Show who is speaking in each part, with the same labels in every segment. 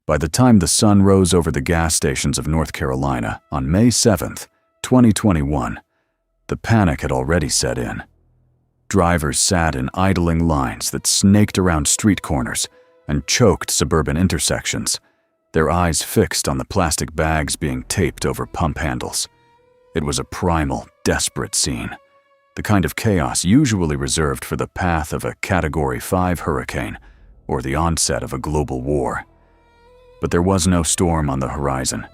Speaker 1: By the time the sun rose over the gas stations of North Carolina on May 7th, 2021, the panic had already set in. Drivers sat in idling lines that snaked around street corners and choked suburban intersections, their eyes fixed on the plastic bags being taped over pump handles. It was a primal, desperate scene, the kind of chaos usually reserved for the path of a Category 5 hurricane or the onset of a global war. But there was no storm on the horizon,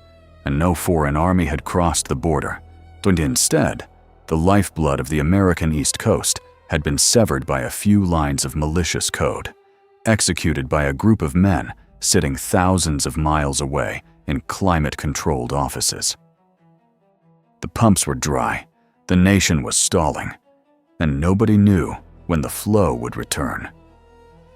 Speaker 1: and no foreign army had crossed the border, and instead, the lifeblood of the American East Coast had been severed by a few lines of malicious code, executed by a group of men sitting thousands of miles away in climate-controlled offices. The pumps were dry, the nation was stalling, and nobody knew when the flow would return.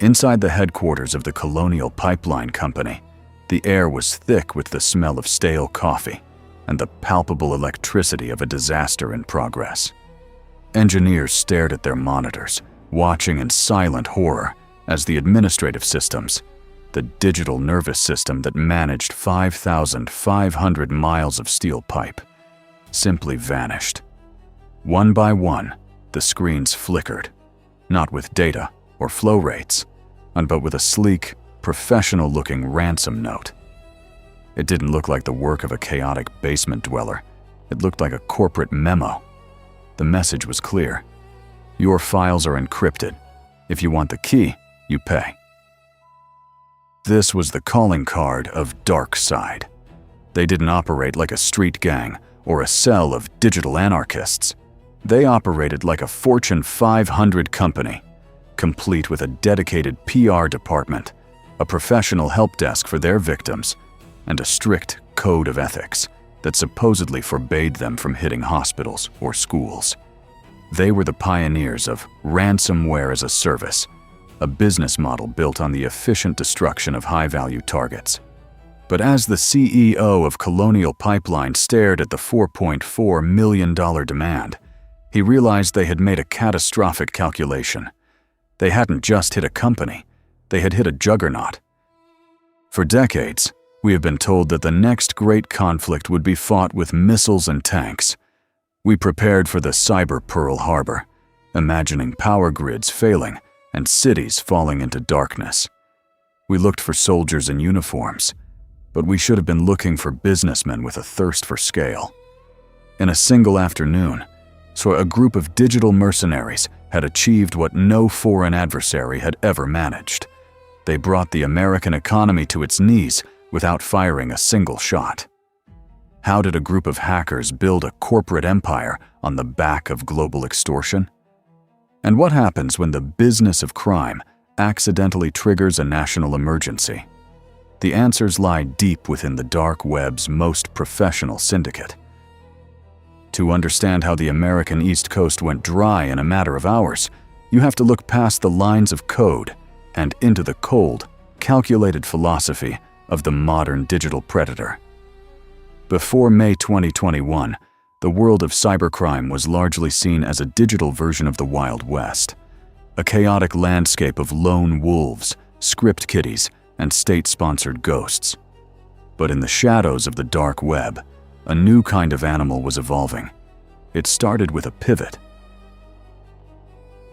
Speaker 1: Inside the headquarters of the Colonial Pipeline Company, the air was thick with the smell of stale coffee and the palpable electricity of a disaster in progress. Engineers stared at their monitors, watching in silent horror as the administrative systems, the digital nervous system that managed 5,500 miles of steel pipe, simply vanished. One by one, the screens flickered, not with data or flow rates, but with a sleek, professional-looking ransom note. It didn't look like the work of a chaotic basement dweller. It looked like a corporate memo. The message was clear. Your files are encrypted. If you want the key, you pay. This was the calling card of DarkSide. They didn't operate like a street gang or a cell of digital anarchists. They operated like a Fortune 500 company, complete with a dedicated PR department, a professional help desk for their victims, and a strict code of ethics that supposedly forbade them from hitting hospitals or schools. They were the pioneers of Ransomware-as-a-Service, a business model built on the efficient destruction of high-value targets. But as the CEO of Colonial Pipeline stared at the $4.4 million demand, he realized they had made a catastrophic calculation. They hadn't just hit a company, they had hit a juggernaut. For decades, we have been told that the next great conflict would be fought with missiles and tanks. We prepared for the cyber Pearl Harbor, imagining power grids failing and cities falling into darkness. We looked for soldiers in uniforms, but we should have been looking for businessmen with a thirst for scale. In a single afternoon, so a group of digital mercenaries had achieved what no foreign adversary had ever managed. They brought the American economy to its knees without firing a single shot. How did a group of hackers build a corporate empire on the back of global extortion? And what happens when the business of crime accidentally triggers a national emergency? The answers lie deep within the dark web's most professional syndicate. To understand how the American East Coast went dry in a matter of hours, you have to look past the lines of code and into the cold, calculated philosophy of the modern digital predator. Before May 2021, the world of cybercrime was largely seen as a digital version of the Wild West, a chaotic landscape of lone wolves, script kiddies, and state-sponsored ghosts. But in the shadows of the dark web, a new kind of animal was evolving. It started with a pivot.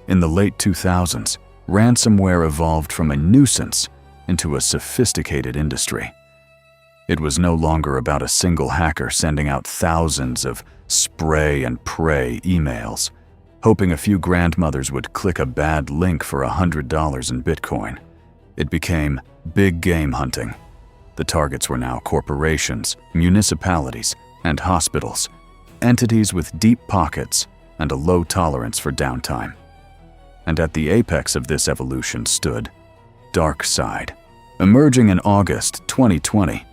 Speaker 1: In the late 2000s, ransomware evolved from a nuisance into a sophisticated industry. It was no longer about a single hacker sending out thousands of spray and pray emails, hoping a few grandmothers would click a bad link for $100 in Bitcoin. It became big game hunting. The targets were now corporations, municipalities, and hospitals, entities with deep pockets and a low tolerance for downtime. And at the apex of this evolution stood DarkSide. Emerging in August 2020,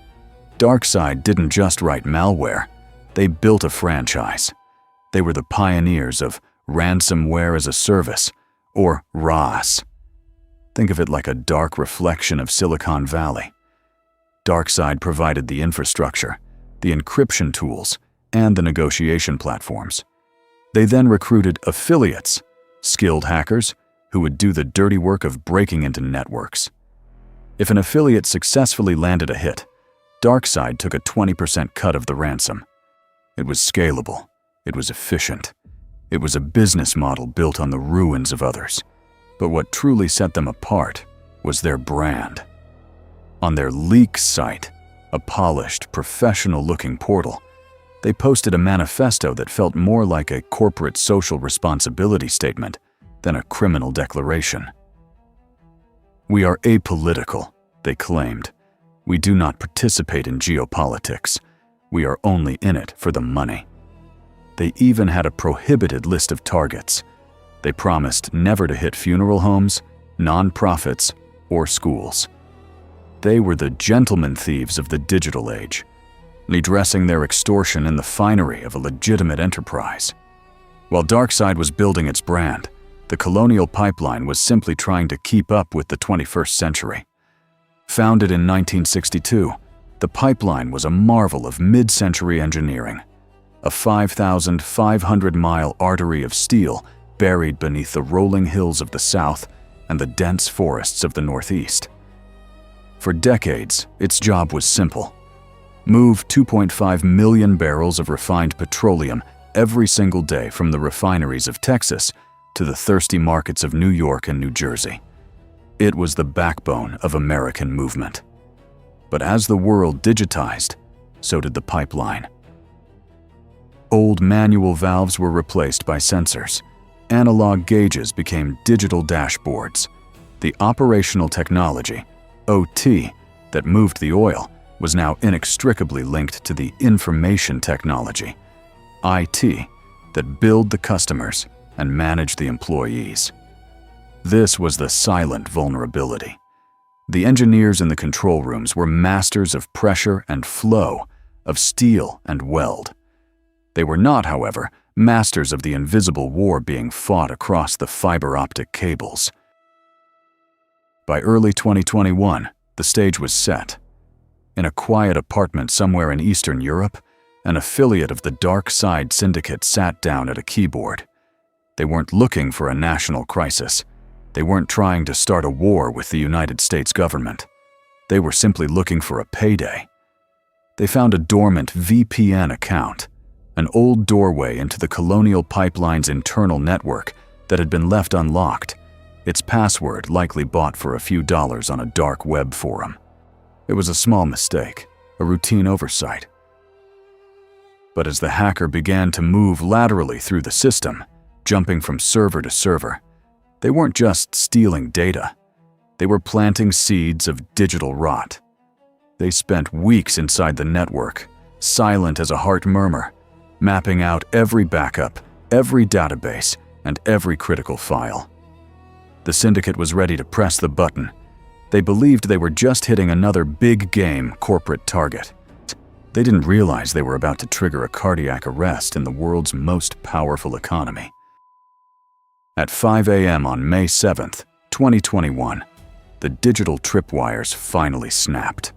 Speaker 1: DarkSide didn't just write malware, they built a franchise. They were the pioneers of Ransomware-as-a-Service, or RAS. Think of it like a dark reflection of Silicon Valley. DarkSide provided the infrastructure, the encryption tools, and the negotiation platforms. They then recruited affiliates, skilled hackers who would do the dirty work of breaking into networks. If an affiliate successfully landed a hit, DarkSide took a 20% cut of the ransom. It was scalable. It was efficient. It was a business model built on the ruins of others. But what truly set them apart was their brand. On their leak site, a polished, professional-looking portal, they posted a manifesto that felt more like a corporate social responsibility statement than a criminal declaration. "We are apolitical," they claimed. "We do not participate in geopolitics. We are only in it for the money." They even had a prohibited list of targets. They promised never to hit funeral homes, non-profits, or schools. They were the gentleman thieves of the digital age, dressing their extortion in the finery of a legitimate enterprise. While DarkSide was building its brand, the Colonial Pipeline was simply trying to keep up with the 21st century. Founded in 1962, the pipeline was a marvel of mid-century engineering, a 5,500-mile artery of steel buried beneath the rolling hills of the south and the dense forests of the northeast. For decades, its job was simple: move 2.5 million barrels of refined petroleum every single day from the refineries of Texas to the thirsty markets of New York and New Jersey. It was the backbone of American movement. But as the world digitized, so did the pipeline. Old manual valves were replaced by sensors. Analog gauges became digital dashboards. The operational technology, OT, that moved the oil was now inextricably linked to the information technology, IT, that billed the customers and managed the employees. This was the silent vulnerability. The engineers in the control rooms were masters of pressure and flow, of steel and weld. They were not, however, masters of the invisible war being fought across the fiber optic cables. By early 2021, the stage was set. In a quiet apartment somewhere in Eastern Europe, an affiliate of the DarkSide syndicate sat down at a keyboard. They weren't looking for a national crisis. They weren't trying to start a war with the United States government. They were simply looking for a payday. They found a dormant VPN account, an old doorway into the Colonial Pipeline's internal network that had been left unlocked, its password likely bought for a few dollars on a dark web forum. It was a small mistake, a routine oversight. But as the hacker began to move laterally through the system, jumping from server to server, they weren't just stealing data. They were planting seeds of digital rot. They spent weeks inside the network, silent as a heart murmur, mapping out every backup, every database, and every critical file. The syndicate was ready to press the button. They believed they were just hitting another big-game corporate target. They didn't realize they were about to trigger a cardiac arrest in the world's most powerful economy. At 5 a.m. on May 7th, 2021, the digital tripwires finally snapped.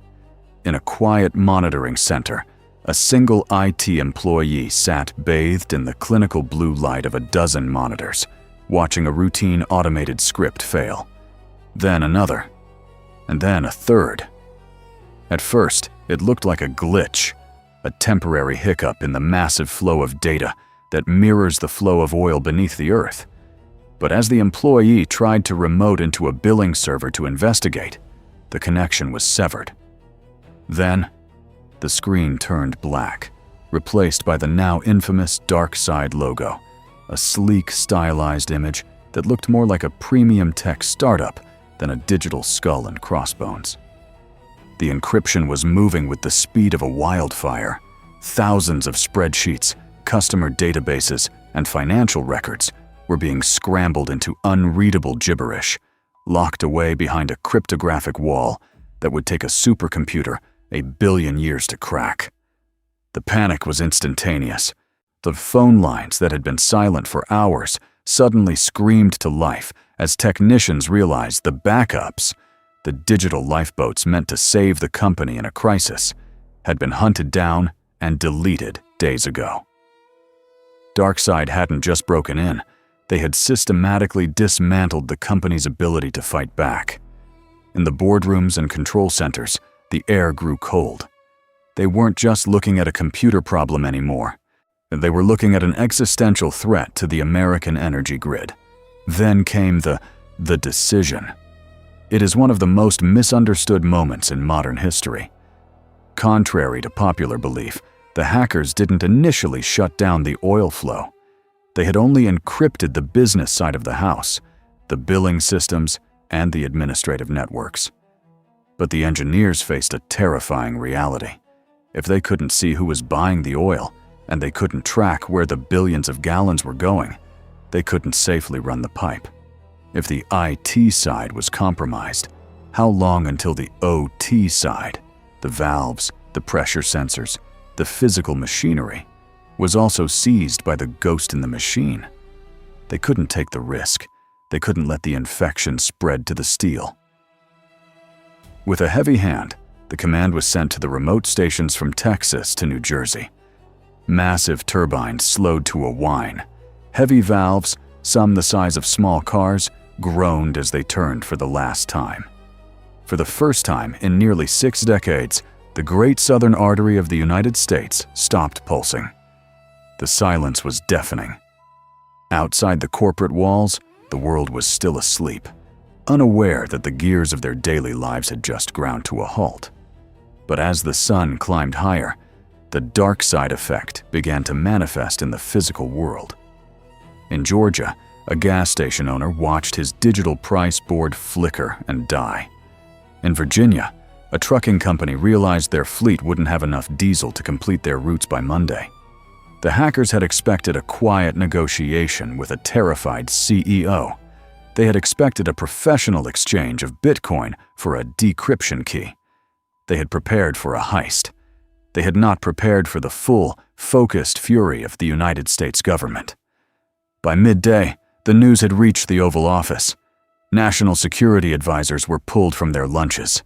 Speaker 1: In a quiet monitoring center, a single IT employee sat bathed in the clinical blue light of a dozen monitors, watching a routine automated script fail. Then another, and then a third. At first, it looked like a glitch, a temporary hiccup in the massive flow of data that mirrors the flow of oil beneath the earth. But as the employee tried to remote into a billing server to investigate, the connection was severed. Then, the screen turned black, replaced by the now infamous DarkSide logo, a sleek, stylized image that looked more like a premium tech startup than a digital skull and crossbones. The encryption was moving with the speed of a wildfire. Thousands of spreadsheets, customer databases, and financial records were being scrambled into unreadable gibberish, locked away behind a cryptographic wall that would take a supercomputer a billion years to crack. The panic was instantaneous. The phone lines that had been silent for hours suddenly screamed to life as technicians realized the backups, the digital lifeboats meant to save the company in a crisis, had been hunted down and deleted days ago. DarkSide hadn't just broken in, they had systematically dismantled the company's ability to fight back. In the boardrooms and control centers, the air grew cold. They weren't just looking at a computer problem anymore. They were looking at an existential threat to the American energy grid. Then came the decision. It is one of the most misunderstood moments in modern history. Contrary to popular belief, the hackers didn't initially shut down the oil flow. They had only encrypted the business side of the house, the billing systems, and the administrative networks. But the engineers faced a terrifying reality. If they couldn't see who was buying the oil, and they couldn't track where the billions of gallons were going, they couldn't safely run the pipe. If the IT side was compromised, how long until the OT side, the valves, the pressure sensors, the physical machinery, was also seized by the ghost in the machine? They couldn't take the risk. They couldn't let the infection spread to the steel. With a heavy hand, the command was sent to the remote stations from Texas to New Jersey. Massive turbines slowed to a whine. Heavy valves, some the size of small cars, groaned as they turned for the last time. For the first time in nearly 6 decades, the Great Southern Artery of the United States stopped pulsing. The silence was deafening. Outside the corporate walls, the world was still asleep, unaware that the gears of their daily lives had just ground to a halt. But as the sun climbed higher, the DarkSide effect began to manifest in the physical world. In Georgia, a gas station owner watched his digital price board flicker and die. In Virginia, a trucking company realized their fleet wouldn't have enough diesel to complete their routes by Monday. The hackers had expected a quiet negotiation with a terrified CEO. They had expected a professional exchange of Bitcoin for a decryption key. They had prepared for a heist. They had not prepared for the full, focused fury of the United States government. By midday, the news had reached the Oval Office. National security advisors were pulled from their lunches.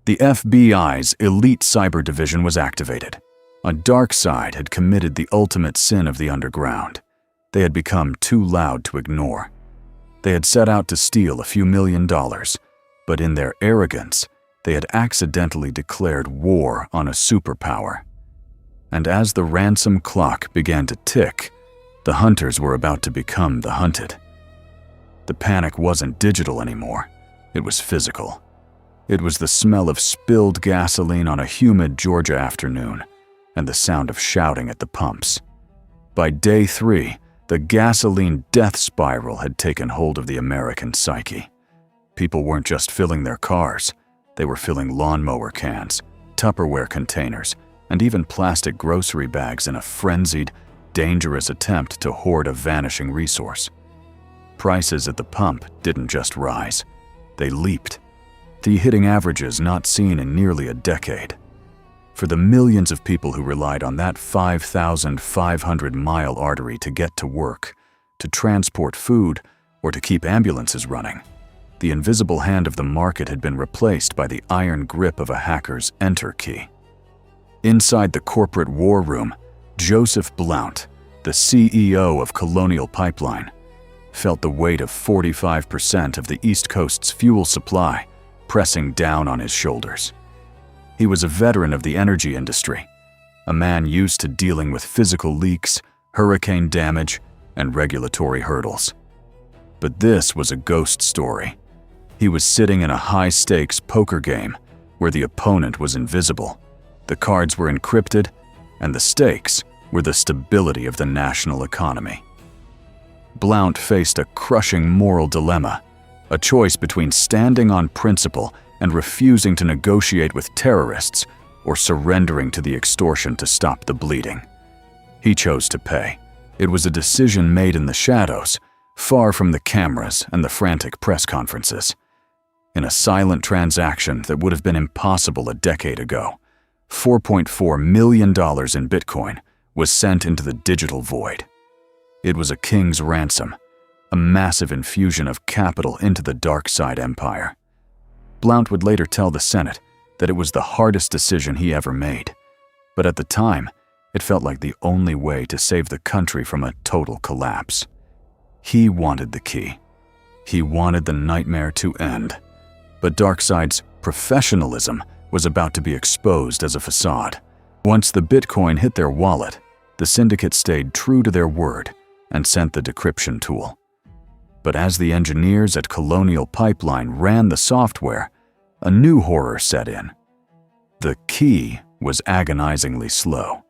Speaker 1: The FBI's elite cyber division was activated. A DarkSide had committed the ultimate sin of the underground. They had become too loud to ignore. They had set out to steal a few $1 million, but in their arrogance, they had accidentally declared war on a superpower. And as the ransom clock began to tick, the hunters were about to become the hunted. The panic wasn't digital anymore. It was physical. It was the smell of spilled gasoline on a humid Georgia afternoon and the sound of shouting at the pumps. By day 3, the gasoline death spiral had taken hold of the American psyche. People weren't just filling their cars. They were filling lawnmower cans, Tupperware containers, and even plastic grocery bags in a frenzied, dangerous attempt to hoard a vanishing resource. Prices at the pump didn't just rise. They leaped, hitting averages not seen in nearly a decade. For the millions of people who relied on that 5,500-mile artery to get to work, to transport food, or to keep ambulances running, the invisible hand of the market had been replaced by the iron grip of a hacker's enter key. Inside the corporate war room, Joseph Blount, the CEO of Colonial Pipeline, felt the weight of 45% of the East Coast's fuel supply pressing down on his shoulders. He was a veteran of the energy industry, a man used to dealing with physical leaks, hurricane damage, and regulatory hurdles. But this was a ghost story. He was sitting in a high-stakes poker game where the opponent was invisible, the cards were encrypted, and the stakes were the stability of the national economy. Blount faced a crushing moral dilemma, a choice between standing on principle and refusing to negotiate with terrorists or surrendering to the extortion to stop the bleeding. He chose to pay. It was a decision made in the shadows, far from the cameras and the frantic press conferences. In a silent transaction that would have been impossible a decade ago, $4.4 million in Bitcoin was sent into the digital void. It was a king's ransom, a massive infusion of capital into the DarkSide empire. Blount would later tell the Senate that it was the hardest decision he ever made, but at the time, it felt like the only way to save the country from a total collapse. He wanted the key. He wanted the nightmare to end. But DarkSide's professionalism was about to be exposed as a facade. Once the Bitcoin hit their wallet, the syndicate stayed true to their word and sent the decryption tool. But as the engineers at Colonial Pipeline ran the software, a new horror set in. The key was agonizingly slow.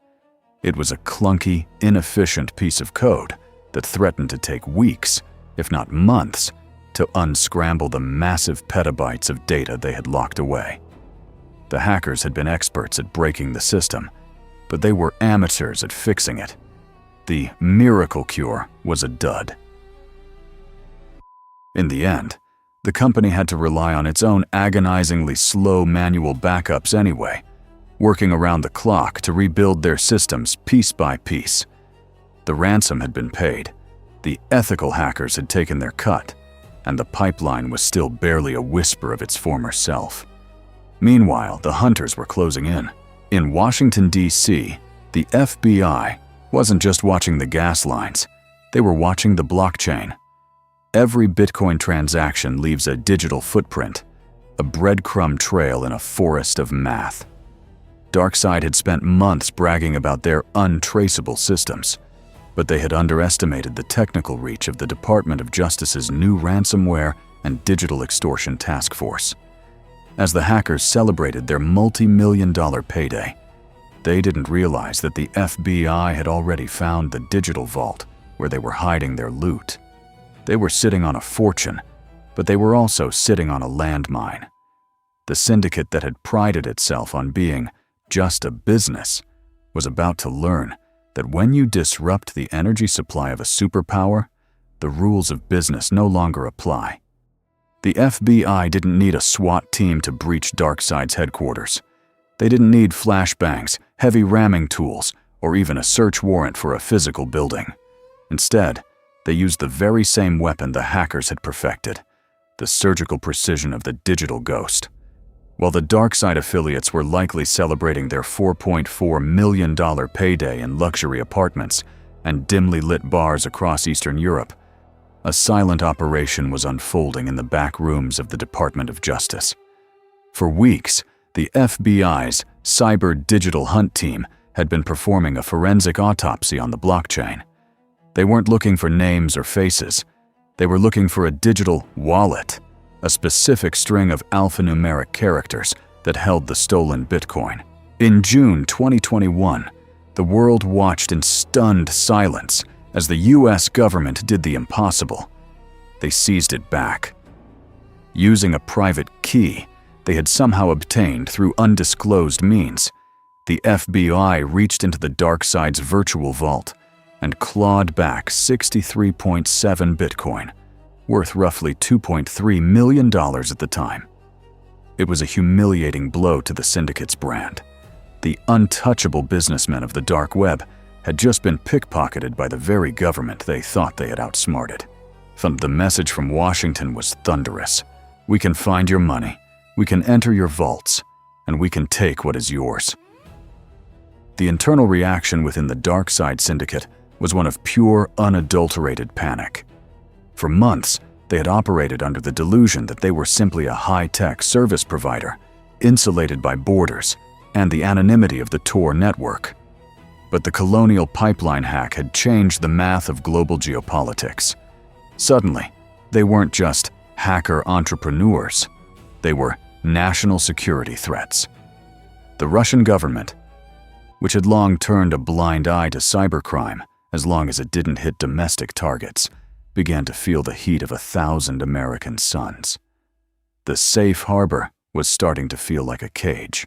Speaker 1: It was a clunky, inefficient piece of code that threatened to take weeks, if not months, to unscramble the massive petabytes of data they had locked away. The hackers had been experts at breaking the system, but they were amateurs at fixing it. The miracle cure was a dud. In the end, the company had to rely on its own agonizingly slow manual backups anyway, working around the clock to rebuild their systems piece by piece. The ransom had been paid, the ethical hackers had taken their cut, and the pipeline was still barely a whisper of its former self. Meanwhile, the hunters were closing in. In Washington, D.C., the FBI wasn't just watching the gas lines, they were watching the blockchain. Every Bitcoin transaction leaves a digital footprint, a breadcrumb trail in a forest of math. DarkSide had spent months bragging about their untraceable systems, but they had underestimated the technical reach of the Department of Justice's new ransomware and digital extortion task force. As the hackers celebrated their multi-million-dollar payday, they didn't realize that the FBI had already found the digital vault where they were hiding their loot. They were sitting on a fortune, but they were also sitting on a landmine. The syndicate that had prided itself on being just a business was about to learn that when you disrupt the energy supply of a superpower, the rules of business no longer apply. The FBI didn't need a SWAT team to breach DarkSide's headquarters. They didn't need flashbangs, heavy ramming tools, or even a search warrant for a physical building. Instead, they used the very same weapon the hackers had perfected, the surgical precision of the digital ghost. While the DarkSide affiliates were likely celebrating their $4.4 million payday in luxury apartments and dimly lit bars across Eastern Europe, a silent operation was unfolding in the back rooms of the Department of Justice. For weeks, the FBI's cyber-digital hunt team had been performing a forensic autopsy on the blockchain. They weren't looking for names or faces. They were looking for a digital wallet, a specific string of alphanumeric characters that held the stolen Bitcoin. In June 2021, the world watched in stunned silence as the US government did the impossible. They seized it back. Using a private key they had somehow obtained through undisclosed means, the FBI reached into the DarkSide's virtual vault and clawed back 63.7 Bitcoin, worth roughly $2.3 million at the time. It was a humiliating blow to the syndicate's brand. The untouchable businessmen of the dark web had just been pickpocketed by the very government they thought they had outsmarted. The message from Washington was thunderous. We can find your money, we can enter your vaults, and we can take what is yours. The internal reaction within the DarkSide syndicate was one of pure, unadulterated panic. For months, they had operated under the delusion that they were simply a high-tech service provider, insulated by borders and the anonymity of the Tor network. But the Colonial Pipeline hack had changed the math of global geopolitics. Suddenly, they weren't just hacker entrepreneurs. They were national security threats. The Russian government, which had long turned a blind eye to cybercrime as long as it didn't hit domestic targets, began to feel the heat of 1,000 American suns. The safe harbor was starting to feel like a cage.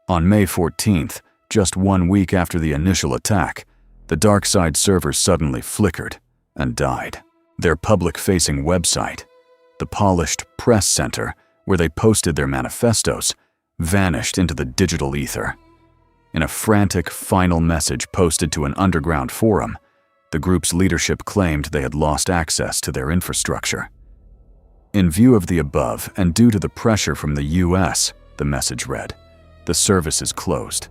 Speaker 1: On May 14th, just 1 week after the initial attack, the DarkSide servers suddenly flickered and died. Their public-facing website, the polished press center where they posted their manifestos, vanished into the digital ether. In a frantic final message posted to an underground forum, the group's leadership claimed they had lost access to their infrastructure. In view of the above and due to the pressure from the US, the message read, the service is closed.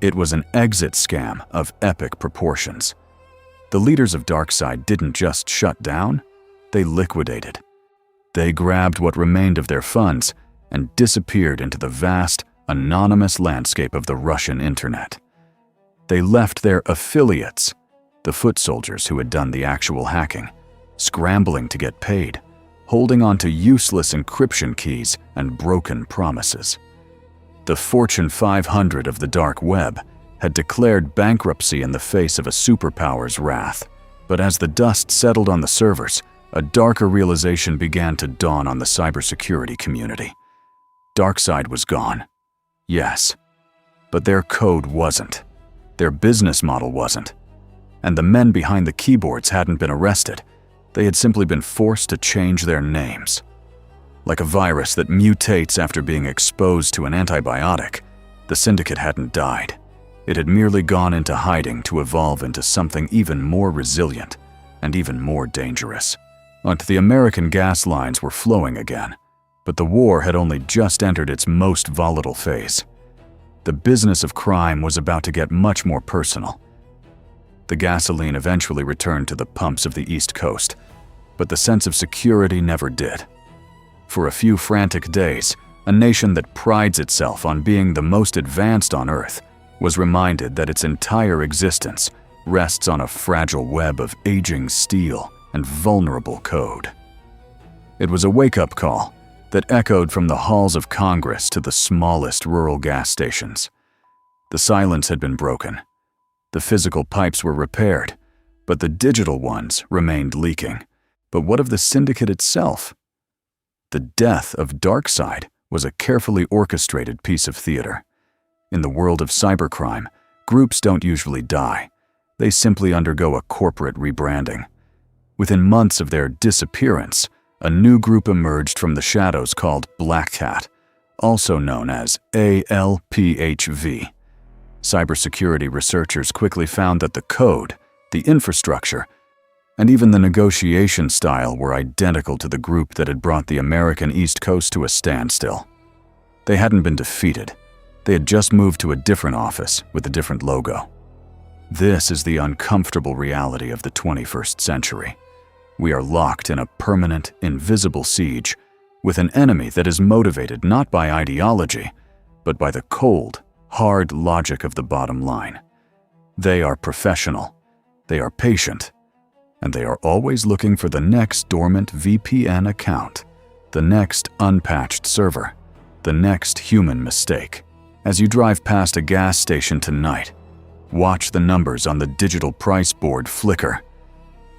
Speaker 1: It was an exit scam of epic proportions. The leaders of DarkSide didn't just shut down, they liquidated. They grabbed what remained of their funds and disappeared into the vast, anonymous landscape of the Russian internet. They left their affiliates, the foot soldiers who had done the actual hacking, scrambling to get paid, holding on to useless encryption keys and broken promises. The Fortune 500 of the dark web had declared bankruptcy in the face of a superpower's wrath. But as the dust settled on the servers, a darker realization began to dawn on the cybersecurity community. DarkSide was gone. Yes, but their code wasn't. Their business model wasn't. And the men behind the keyboards hadn't been arrested. They had simply been forced to change their names. Like a virus that mutates after being exposed to an antibiotic, the syndicate hadn't died. It had merely gone into hiding to evolve into something even more resilient and even more dangerous. The American gas lines were flowing again, but the war had only just entered its most volatile phase. The business of crime was about to get much more personal. The gasoline eventually returned to the pumps of the East Coast, but the sense of security never did. For a few frantic days, a nation that prides itself on being the most advanced on Earth was reminded that its entire existence rests on a fragile web of aging steel and vulnerable code. It was a wake-up call that echoed from the halls of Congress to the smallest rural gas stations. The silence had been broken. The physical pipes were repaired, but the digital ones remained leaking. But what of the syndicate itself? The death of DarkSide was a carefully orchestrated piece of theater. In the world of cybercrime, groups don't usually die. They simply undergo a corporate rebranding. Within months of their disappearance, a new group emerged from the shadows called Black Cat, also known as ALPHV. Cybersecurity researchers quickly found that the code, the infrastructure, and even the negotiation style were identical to the group that had brought the American East Coast to a standstill. They hadn't been defeated. They had just moved to a different office with a different logo. This is the uncomfortable reality of the 21st century. We are locked in a permanent, invisible siege with an enemy that is motivated not by ideology, but by the cold, hard logic of the bottom line. They are professional, they are patient, and they are always looking for the next dormant VPN account, the next unpatched server, the next human mistake. As you drive past a gas station tonight, watch the numbers on the digital price board flicker.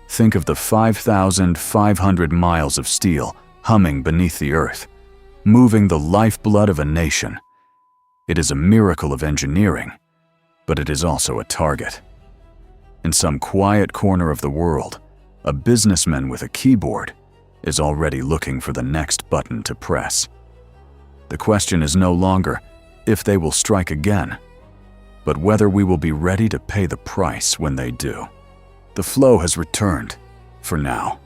Speaker 1: Think of the 5,500 miles of steel humming beneath the earth, moving the lifeblood of a nation. It is a miracle of engineering, but it is also a target. In some quiet corner of the world, a businessman with a keyboard is already looking for the next button to press. The question is no longer if they will strike again, but whether we will be ready to pay the price when they do. The flow has returned, for now.